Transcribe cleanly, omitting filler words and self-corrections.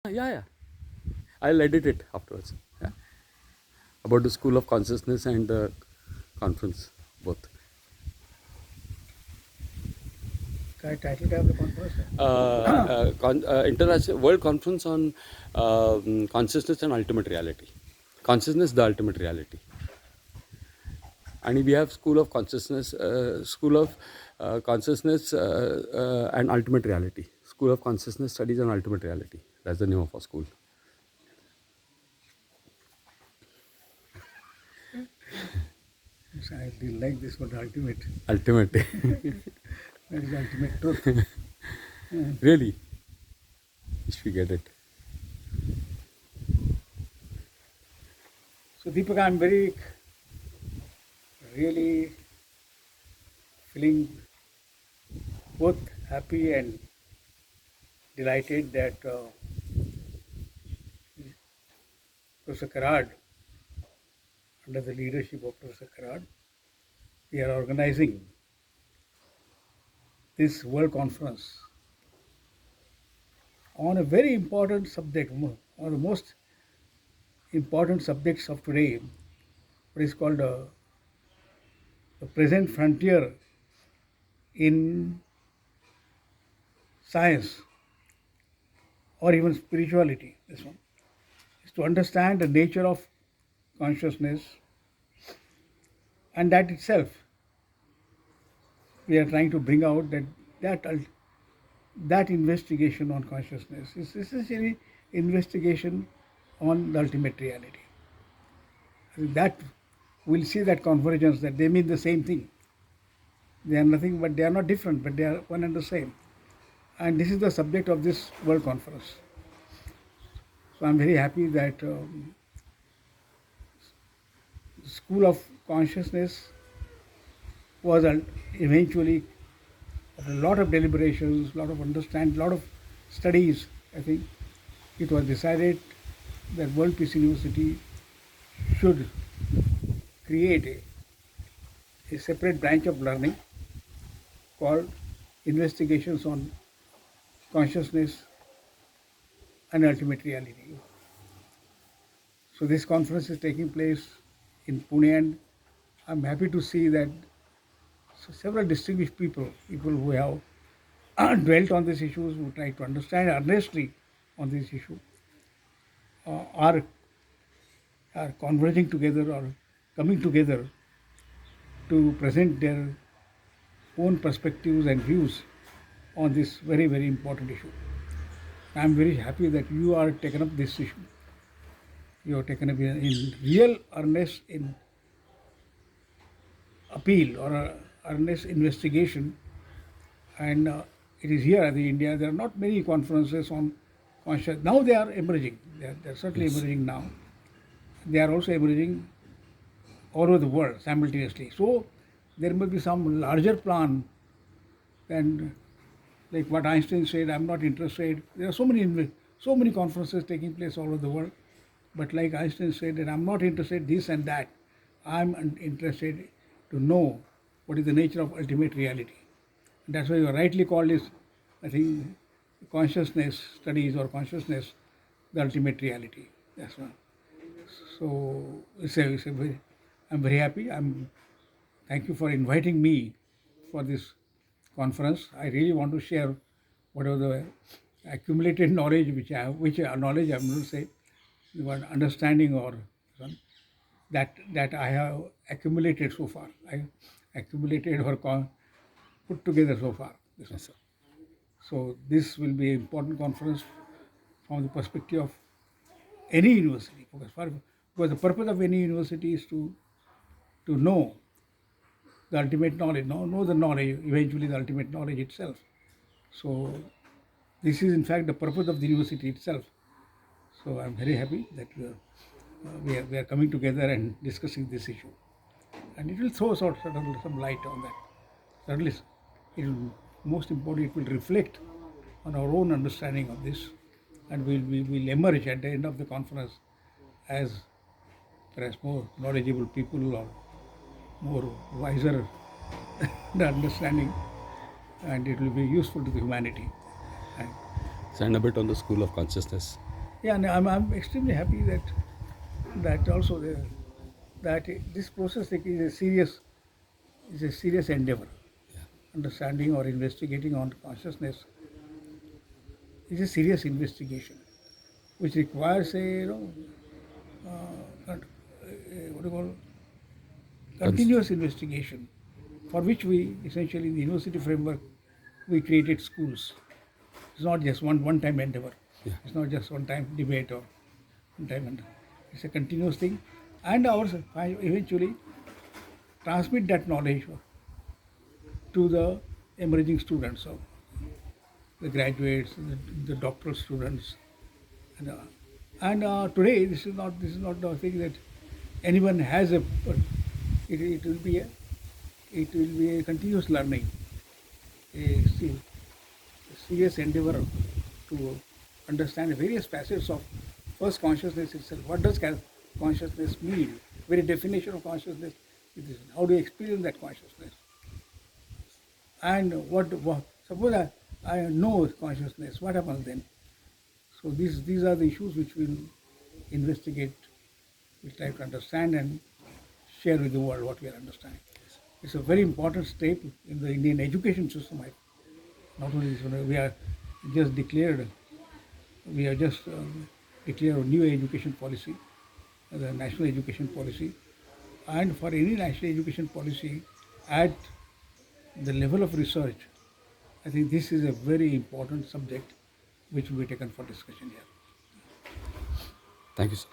Yeah. I'll edit it afterwards. Yeah. About the School of Consciousness and the conference, both. काय title काय आपलं conference International World Conference on Consciousness and Ultimate Reality. Consciousness, the ultimate reality. And we have School of Consciousness and Ultimate Reality. School of Consciousness Studies and Ultimate Reality. That's the name of our school. I really like this one, ultimate. Ultimate. That is the ultimate truth. Really? If we get it. So Deepak, I'm very really feeling both happy and delighted that Professor Karad, under the leadership of Professor Karad, we are organizing this World Conference on a very important subject, one of the most important subjects of today, what is called the present frontier in science or even spirituality. This one is to understand the nature of consciousness, and that itself we are trying to bring out that investigation on consciousness is essentially investigation on the ultimate reality. That we'll see that convergence, that they mean the same thing. They are nothing but they are not different, but they are one and the same. And this is the subject of this World Conference. So I'm very happy that School of Consciousness was eventually, after a lot of deliberations, a lot of understanding, a lot of studies, I think it was decided that World Peace University should create a separate branch of learning called Investigations on Consciousness and Ultimate Reality. So this conference is taking place in Pune, and I'm happy to see that several distinguished people who have dwelt on these issues, who try to understand earnestly on this issue, uh, are are converging together or coming together to present their own perspectives and views on this very, very important issue. I'm very happy that you are taken up this issue. You have taken up in real earnest in appeal or earnest investigation, and it is here in India. There are not many conferences on conscious. Now they are emerging. They are certainly Yes. emerging now. They are also emerging all over the world simultaneously. So there must be some larger plan than like what Einstein said. I'm not interested. There are so many conferences taking place all over the world, but like Einstein said that I'm not interested this and that. I'm interested to know what is the nature of ultimate reality. That's why you rightly called this, I think, consciousness studies or consciousness, the ultimate reality. That's one. So I'm very happy. Thank you for inviting me for this conference. I really want to share whatever the accumulated knowledge which knowledge I'm going to say, what understanding or some- that I have accumulated so far. I accumulated or put together so far. This one. Yes, sir. So this will be an important conference from the perspective of any university, because the purpose of any university is to know the ultimate knowledge, know the knowledge, eventually the ultimate knowledge itself. So this is in fact the purpose of the university itself. So I'm very happy that we are coming together and discussing this issue, and it will throw some light on that. Certainly, it will, most important, it will reflect on our own understanding of this, and we will emerge at the end of the conference as perhaps more knowledgeable people or more wiser the understanding, and it will be useful to the humanity. And So, and a bit on the School of Consciousness. Yeah, and I'm extremely happy that also that this process is a serious endeavor. Understanding or investigating on consciousness is a serious investigation, which requires a what do you call Cons- continuous investigation, for which we essentially in the university framework we created schools. It's not just one time endeavor. yeah. It's not just one time debate or one time endeavor. It's a continuous thing, and ours eventually transmit that knowledge to the emerging students, so the graduates, the doctoral students, and today this is not the thing that anyone has a. But it will be a continuous learning, a serious endeavor to understand various facets of first consciousness itself. What does consciousness mean? Very definition of consciousness is how do you experience that consciousness? And what suppose I know consciousness, what happens then? So these are the issues which we'll investigate, we'll try to understand and share with the world what we are understanding. It's a very important step in the Indian education system. Not only this, we are just declared, we have just declared a new education policy, the national education policy, and for any national education policy at the level of research, I think this is a very important subject which will be taken for discussion here. Thank you, sir.